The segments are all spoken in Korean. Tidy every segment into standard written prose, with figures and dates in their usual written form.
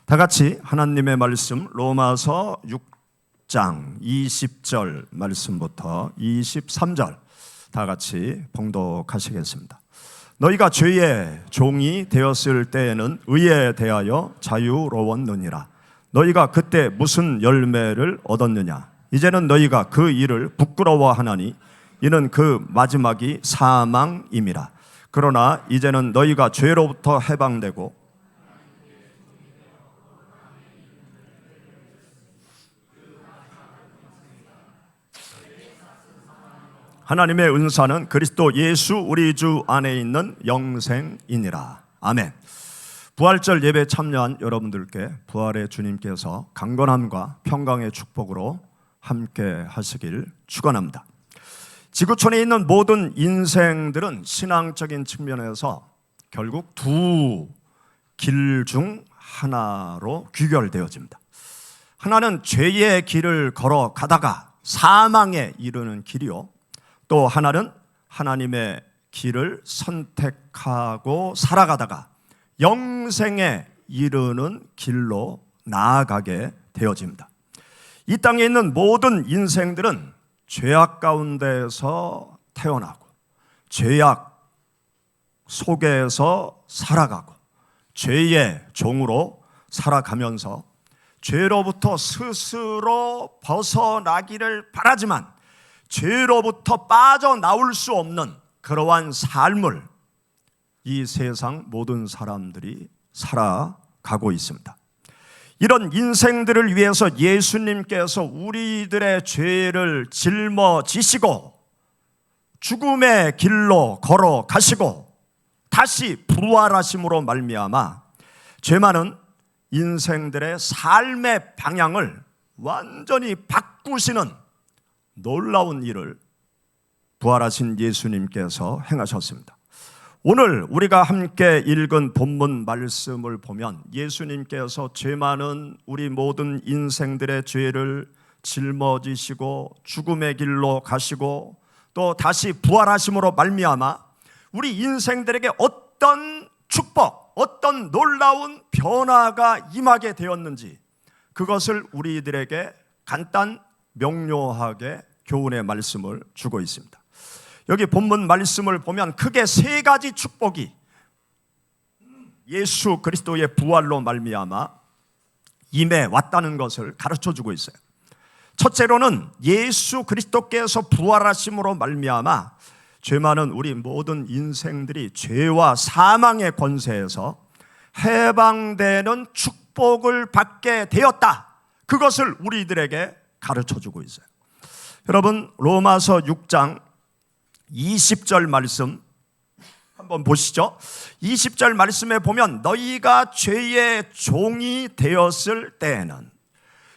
다 같이 하나님의 말씀 로마서 6장 20절 말씀부터 23절 다 같이 봉독하시겠습니다. 너희가 죄의 종이 되었을 때에는 의에 대하여 자유로웠느니라. 너희가 그때 무슨 열매를 얻었느냐? 이제는 너희가 그 일을 부끄러워하나니 이는 그 마지막이 사망임이라. 그러나 이제는 너희가 죄로부터 해방되고 하나님의 은사는 그리스도 예수 우리 주 안에 있는 영생이니라. 아멘. 부활절 예배 참여한 여러분들께 부활의 주님께서 강건함과 평강의 축복으로 함께 하시길 축원합니다. 지구촌에 있는 모든 인생들은 신앙적인 측면에서 결국 두 길 중 하나로 귀결되어집니다. 하나는 죄의 길을 걸어가다가 사망에 이르는 길이요, 또 하나는 하나님의 길을 선택하고 살아가다가 영생에 이르는 길로 나아가게 되어집니다. 이 땅에 있는 모든 인생들은 죄악 가운데서 태어나고 죄악 속에서 살아가고 죄의 종으로 살아가면서 죄로부터 스스로 벗어나기를 바라지만 죄로부터 빠져나올 수 없는 그러한 삶을 이 세상 모든 사람들이 살아가고 있습니다. 이런 인생들을 위해서 예수님께서 우리들의 죄를 짊어지시고 죽음의 길로 걸어가시고 다시 부활하심으로 말미암아 죄 많은 인생들의 삶의 방향을 완전히 바꾸시는 놀라운 일을 부활하신 예수님께서 행하셨습니다. 오늘 우리가 함께 읽은 본문 말씀을 보면 예수님께서 죄 많은 우리 모든 인생들의 죄를 짊어지시고 죽음의 길로 가시고 또 다시 부활하심으로 말미암아 우리 인생들에게 어떤 축복, 어떤 놀라운 변화가 임하게 되었는지 그것을 우리들에게 간단 명료하게 교훈의 말씀을 주고 있습니다. 여기 본문 말씀을 보면 크게 세 가지 축복이 예수 그리스도의 부활로 말미암아 임해 왔다는 것을 가르쳐주고 있어요. 첫째로는 예수 그리스도께서 부활하심으로 말미암아 죄 많은 우리 모든 인생들이 죄와 사망의 권세에서 해방되는 축복을 받게 되었다. 그것을 우리들에게 가르쳐주고 있어요. 여러분, 로마서 6장 20절 말씀 한번 보시죠. 20절 말씀에 보면 너희가 죄의 종이 되었을 때에는,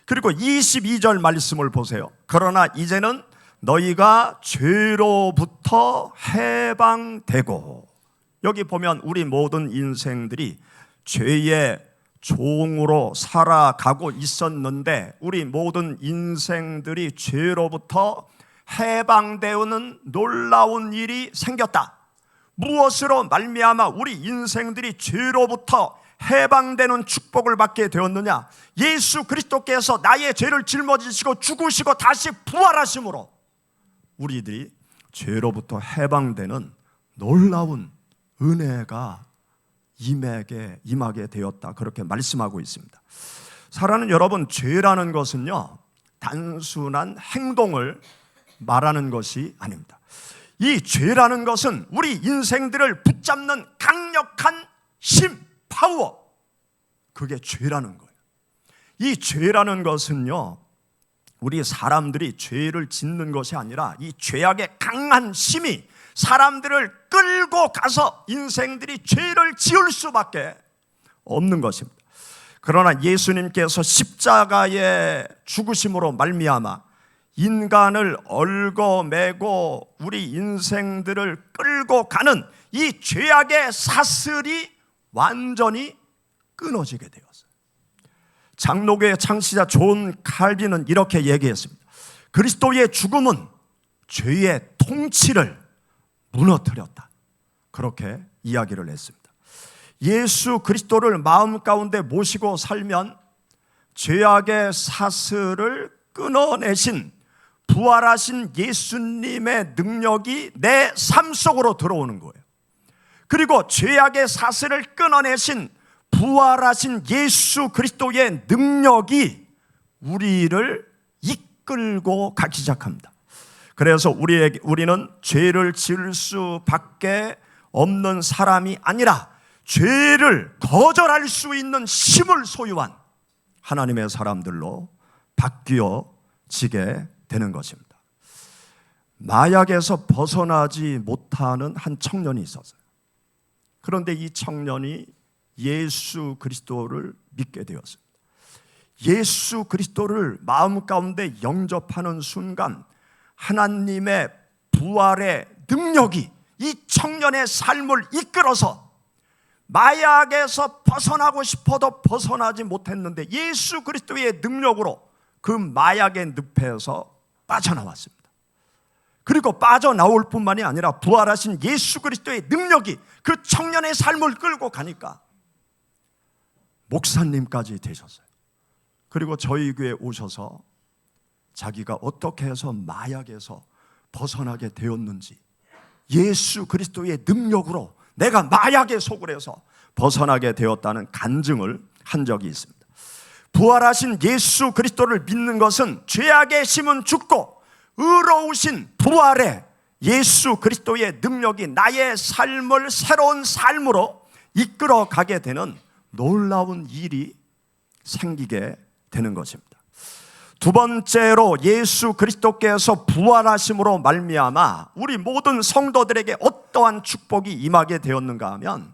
그리고 22절 말씀을 보세요. 그러나 이제는 너희가 죄로부터 해방되고, 여기 보면 우리 모든 인생들이 죄의 종으로 살아가고 있었는데 우리 모든 인생들이 죄로부터 해방되는 놀라운 일이 생겼다. 무엇으로 말미암아 우리 인생들이 죄로부터 해방되는 축복을 받게 되었느냐? 예수 그리스도께서 나의 죄를 짊어지시고 죽으시고 다시 부활하심으로 우리들이 죄로부터 해방되는 놀라운 은혜가 임하게 되었다. 그렇게 말씀하고 있습니다. 사랑하는 여러분, 죄라는 것은요 단순한 행동을 말하는 것이 아닙니다. 이 죄라는 것은 우리 인생들을 붙잡는 강력한 힘, 파워, 그게 죄라는 거예요. 이 죄라는 것은요 우리 사람들이 죄를 짓는 것이 아니라 이 죄악의 강한 힘이 사람들을 끌고 가서 인생들이 죄를 지을 수밖에 없는 것입니다. 그러나 예수님께서 십자가의 죽으심으로 말미암아 인간을 얽어매고 우리 인생들을 끌고 가는 이 죄악의 사슬이 완전히 끊어지게 되었어요. 장로교의 창시자 존 칼빈은 이렇게 얘기했습니다. 그리스도의 죽음은 죄의 통치를 무너뜨렸다. 그렇게 이야기를 했습니다. 예수 그리스도를 마음 가운데 모시고 살면 죄악의 사슬을 끊어내신 부활하신 예수님의 능력이 내 삶 속으로 들어오는 거예요. 그리고 죄악의 사슬을 끊어내신 부활하신 예수 그리스도의 능력이 우리를 이끌고 가기 시작합니다. 그래서 우리는 죄를 지을 수밖에 없는 사람이 아니라 죄를 거절할 수 있는 힘을 소유한 하나님의 사람들로 바뀌어지게 되는 것입니다. 마약에서 벗어나지 못하는 한 청년이 있었어요. 그런데 이 청년이 예수 그리스도를 믿게 되었습니다. 예수 그리스도를 마음 가운데 영접하는 순간 하나님의 부활의 능력이 이 청년의 삶을 이끌어서 마약에서 벗어나고 싶어도 벗어나지 못했는데 예수 그리스도의 능력으로 그 마약의 늪에서 빠져나왔습니다. 그리고 빠져나올 뿐만이 아니라 부활하신 예수 그리스도의 능력이 그 청년의 삶을 끌고 가니까 목사님까지 되셨어요. 그리고 저희 교회에 오셔서 자기가 어떻게 해서 마약에서 벗어나게 되었는지, 예수 그리스도의 능력으로 내가 마약에 속으려서 벗어나게 되었다는 간증을 한 적이 있습니다. 부활하신 예수 그리스도를 믿는 것은 죄악의 힘은 죽고 의로우신 부활의 예수 그리스도의 능력이 나의 삶을 새로운 삶으로 이끌어 가게 되는 놀라운 일이 생기게 되는 것입니다. 두 번째로 예수 그리스도께서 부활하심으로 말미암아 우리 모든 성도들에게 어떠한 축복이 임하게 되었는가 하면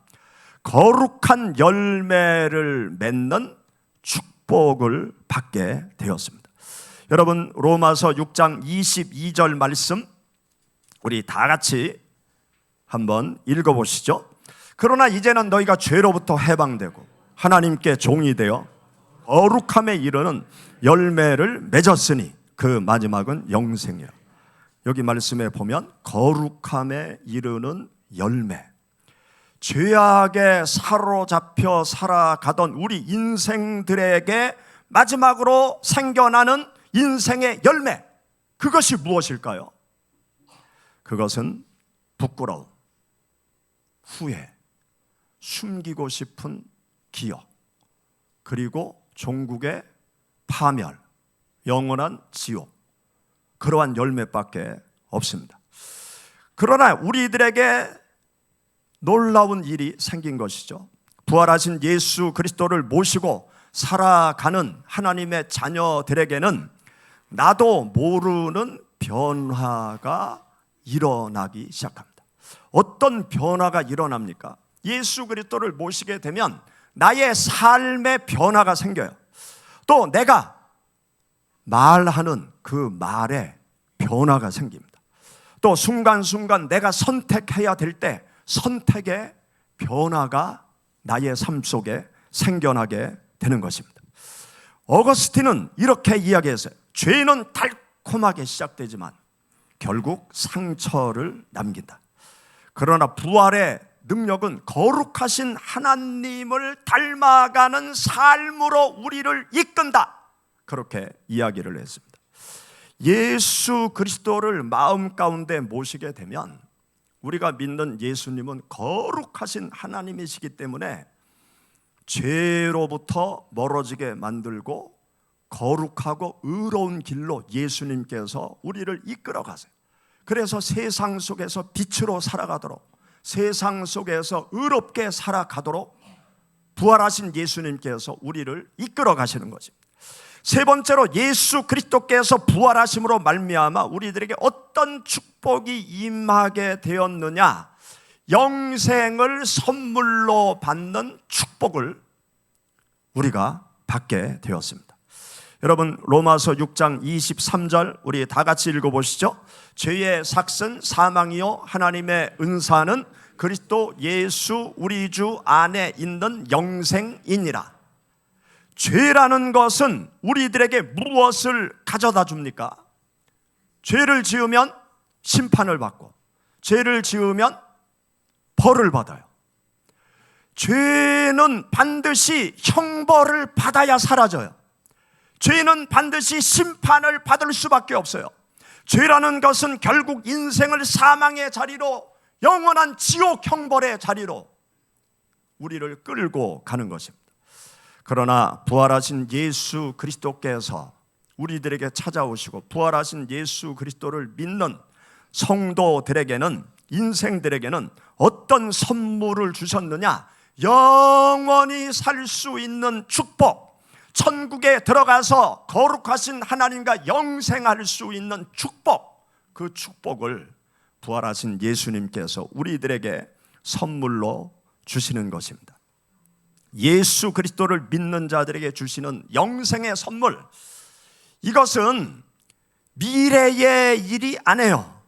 거룩한 열매를 맺는 축복을 받게 되었습니다. 여러분, 로마서 6장 22절 말씀 우리 다 같이 한번 읽어보시죠. 그러나 이제는 너희가 죄로부터 해방되고 하나님께 종이 되어 거룩함에 이르는 열매를 맺었으니 그 마지막은 영생이라. 여기 말씀에 보면 거룩함에 이르는 열매, 죄악에 사로잡혀 살아가던 우리 인생들에게 마지막으로 생겨나는 인생의 열매, 그것이 무엇일까요? 그것은 부끄러움, 후회, 숨기고 싶은 기억, 그리고 종국의 파멸, 영원한 지옥, 그러한 열매밖에 없습니다. 그러나 우리들에게 놀라운 일이 생긴 것이죠. 부활하신 예수 그리스도를 모시고 살아가는 하나님의 자녀들에게는 나도 모르는 변화가 일어나기 시작합니다. 어떤 변화가 일어납니까? 예수 그리스도를 모시게 되면 나의 삶의 변화가 생겨요. 또 내가 말하는 그 말에 변화가 생깁니다. 또 순간순간 내가 선택해야 될 때 선택의 변화가 나의 삶 속에 생겨나게 되는 것입니다. 어거스틴은 이렇게 이야기했어요. 죄는 달콤하게 시작되지만 결국 상처를 남긴다. 그러나 부활의 능력은 거룩하신 하나님을 닮아가는 삶으로 우리를 이끈다. 그렇게 이야기를 했습니다. 예수 그리스도를 마음 가운데 모시게 되면 우리가 믿는 예수님은 거룩하신 하나님이시기 때문에 죄로부터 멀어지게 만들고 거룩하고 의로운 길로 예수님께서 우리를 이끌어 가세요. 그래서 세상 속에서 빛으로 살아가도록, 세상 속에서 의롭게 살아가도록 부활하신 예수님께서 우리를 이끌어 가시는 것입니다. 세 번째로 예수 그리스도께서 부활하심으로 말미암아 우리들에게 어떤 축복이 임하게 되었느냐, 영생을 선물로 받는 축복을 우리가 받게 되었습니다. 여러분, 로마서 6장 23절 우리 다 같이 읽어보시죠. 죄의 삭은 사망이요 하나님의 은사는 그리스도 예수 우리 주 안에 있는 영생이니라. 죄라는 것은 우리들에게 무엇을 가져다 줍니까? 죄를 지으면 심판을 받고 죄를 지으면 벌을 받아요. 죄는 반드시 형벌을 받아야 사라져요. 죄는 반드시 심판을 받을 수밖에 없어요. 죄라는 것은 결국 인생을 사망의 자리로, 영원한 지옥 형벌의 자리로 우리를 끌고 가는 것입니다. 그러나 부활하신 예수 그리스도께서 우리들에게 찾아오시고 부활하신 예수 그리스도를 믿는 성도들에게는, 인생들에게는 어떤 선물을 주셨느냐? 영원히 살 수 있는 축복, 천국에 들어가서 거룩하신 하나님과 영생할 수 있는 축복, 그 축복을 부활하신 예수님께서 우리들에게 선물로 주시는 것입니다. 예수 그리스도를 믿는 자들에게 주시는 영생의 선물, 이것은 미래의 일이 아니에요.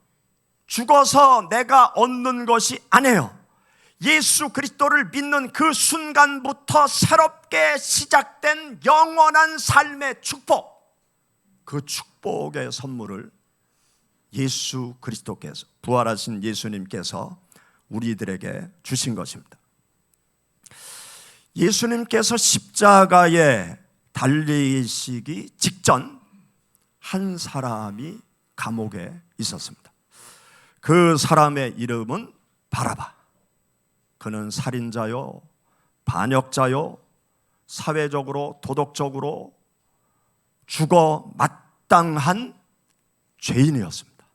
죽어서 내가 얻는 것이 아니에요. 예수 그리스도를 믿는 그 순간부터 새롭게 시작된 영원한 삶의 축복, 그 축복의 선물을 예수 그리스도께서, 부활하신 예수님께서 우리들에게 주신 것입니다. 예수님께서 십자가에 달리시기 직전 한 사람이 감옥에 있었습니다. 그 사람의 이름은 바라바. 그는 살인자요, 반역자요, 사회적으로 도덕적으로 죽어 마땅한 죄인이었습니다.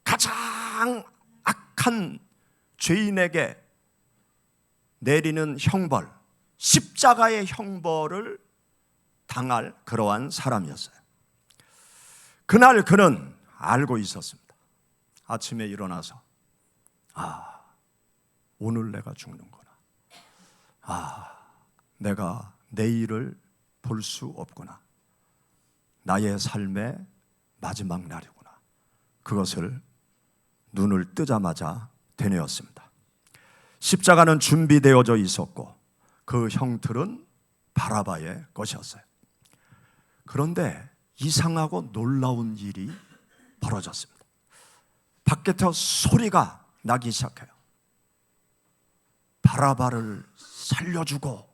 가장 악한 죄인에게 내리는 형벌, 십자가의 형벌을 당할 그러한 사람이었어요. 그날 그는 알고 있었습니다. 아침에 일어나서 오늘 내가 죽는구나. 내가 내일을 볼 수 없구나. 나의 삶의 마지막 날이구나. 그것을 눈을 뜨자마자 되뇌었습니다. 십자가는 준비되어져 있었고 그 형틀은 바라바의 것이었어요. 그런데 이상하고 놀라운 일이 벌어졌습니다. 밖에서 소리가 나기 시작해요. 바라바를 살려주고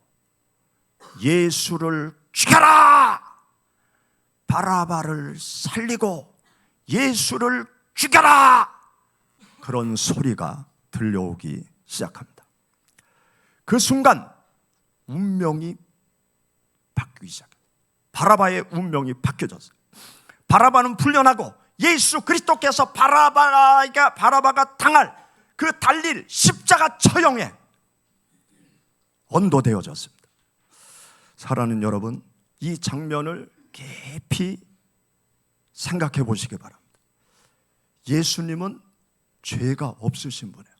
예수를 죽여라! 바라바를 살리고 예수를 죽여라! 그런 소리가 들려오기 시작합니다. 그 순간 운명이 바뀌기 시작합니다. 바라바의 운명이 바뀌어졌어요. 바라바는 풀려나고 예수 그리스도께서 바라바가 당할 그 달릴 십자가 처형에 언도되어졌습니다. 사랑하는 여러분, 이 장면을 깊이 생각해 보시기 바랍니다. 예수님은 죄가 없으신 분이에요.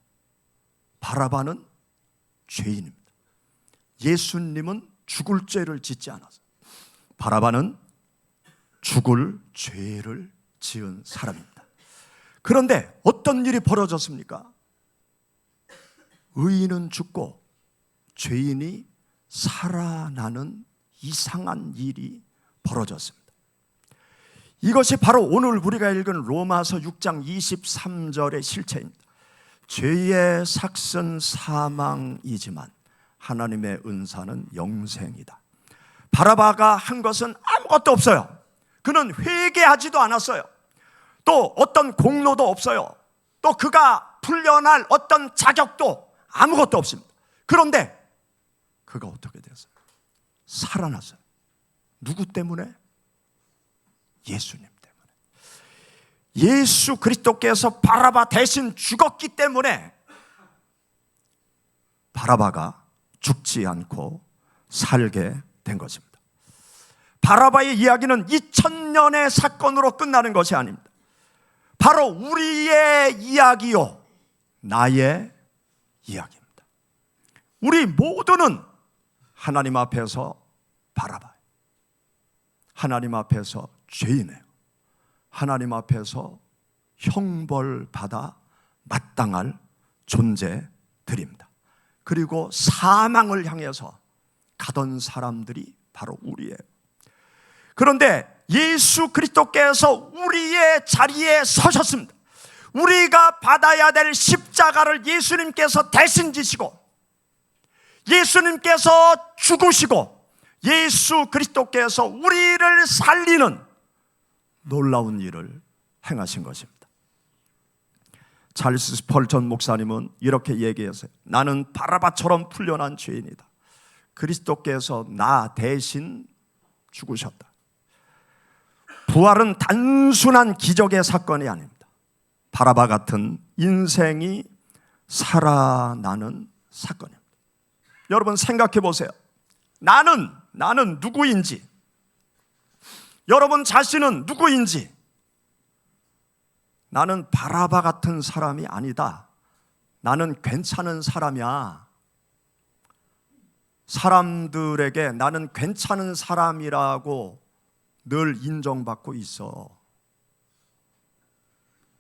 바라바는 죄인입니다. 예수님은 죽을 죄를 짓지 않았어요. 바라바는 죽을 죄를 지은 사람입니다. 그런데 어떤 일이 벌어졌습니까? 의인은 죽고 죄인이 살아나는 이상한 일이 벌어졌습니다. 이것이 바로 오늘 우리가 읽은 로마서 6장 23절의 실체입니다. 죄의 삭은 사망이지만 하나님의 은사는 영생이다. 바라바가 한 것은 아무것도 없어요. 그는 회개하지도 않았어요. 또 어떤 공로도 없어요. 또 그가 풀려날 어떤 자격도 아무것도 없습니다. 그런데 그가 어떻게 됐어요? 살아났어요. 누구 때문에? 예수님 때문에. 예수 그리스도께서 바라바 대신 죽었기 때문에 바라바가 죽지 않고 살게 된 것입니다. 바라바의 이야기는 2000년의 사건으로 끝나는 것이 아닙니다. 바로 우리의 이야기요, 나의 이야기입니다. 우리 모두는 하나님 앞에서 바라바예요. 하나님 앞에서 죄인이에요. 하나님 앞에서 형벌받아 마땅할 존재들입니다. 그리고 사망을 향해서 가던 사람들이 바로 우리예요. 그런데 예수 그리스도께서 우리의 자리에 서셨습니다. 우리가 받아야 될 십자가를 예수님께서 대신 지시고 예수님께서 죽으시고 예수 그리스도께서 우리를 살리는 놀라운 일을 행하신 것입니다. 찰스 스펄전 목사님은 이렇게 얘기했어요. 나는 바라바처럼 풀려난 죄인이다. 그리스도께서 나 대신 죽으셨다. 부활은 단순한 기적의 사건이 아닙니다. 바라바 같은 인생이 살아나는 사건입니다. 여러분 생각해 보세요. 나는 누구인지, 여러분 자신은 누구인지, 나는 바라바 같은 사람이 아니다. 나는 괜찮은 사람이야. 사람들에게 나는 괜찮은 사람이라고 늘 인정받고 있어.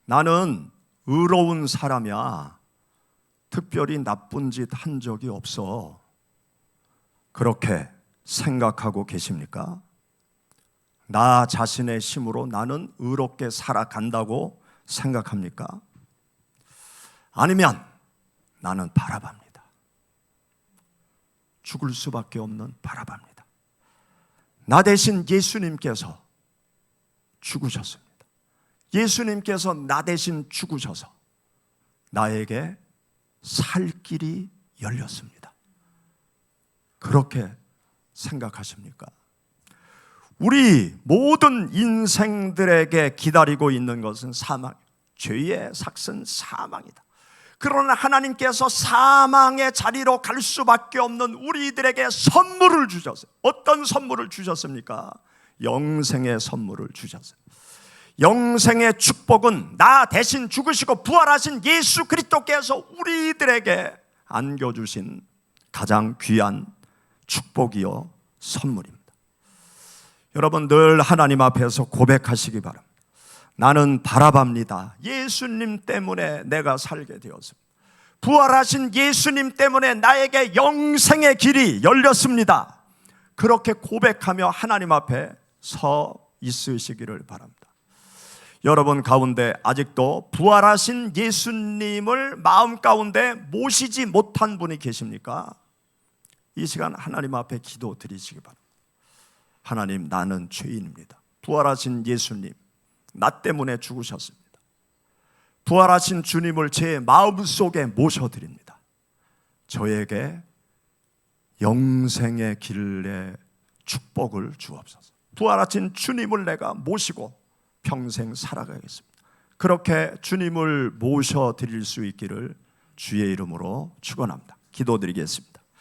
나는 의로운 사람이야. 특별히 나쁜 짓 한 적이 없어. 그렇게 생각하고 계십니까? 나 자신의 힘으로 나는 의롭게 살아간다고 생각합니까? 아니면 나는 바라바입니다. 죽을 수밖에 없는 바라바입니다. 나 대신 예수님께서 죽으셨습니다. 예수님께서 나 대신 죽으셔서 나에게 살 길이 열렸습니다. 그렇게 생각하십니까? 우리 모든 인생들에게 기다리고 있는 것은 사망, 죄의 삭은 사망이다. 그러나 하나님께서 사망의 자리로 갈 수밖에 없는 우리들에게 선물을 주셨어요. 어떤 선물을 주셨습니까? 영생의 선물을 주셨어요. 영생의 축복은 나 대신 죽으시고 부활하신 예수 그리스도께서 우리들에게 안겨주신 가장 귀한 축복이요 선물입니다. 여러분 늘 하나님 앞에서 고백하시기 바랍니다. 나는 바라바입니다. 예수님 때문에 내가 살게 되었습니다. 부활하신 예수님 때문에 나에게 영생의 길이 열렸습니다. 그렇게 고백하며 하나님 앞에 서 있으시기를 바랍니다. 여러분 가운데 아직도 부활하신 예수님을 마음 가운데 모시지 못한 분이 계십니까? 이 시간 하나님 앞에 기도 드리시기 바랍니다. 하나님, 나는 죄인입니다. 부활하신 예수님, 나 때문에 죽으셨습니다. 부활하신 주님을 제 마음속에 모셔드립니다. 저에게 영생의 길에 축복을 주옵소서. 부활하신 주님을 내가 모시고 평생 살아가겠습니다. 그렇게 주님을 모셔드릴 수 있기를 주의 이름으로 축원합니다. 기도드리겠습니다.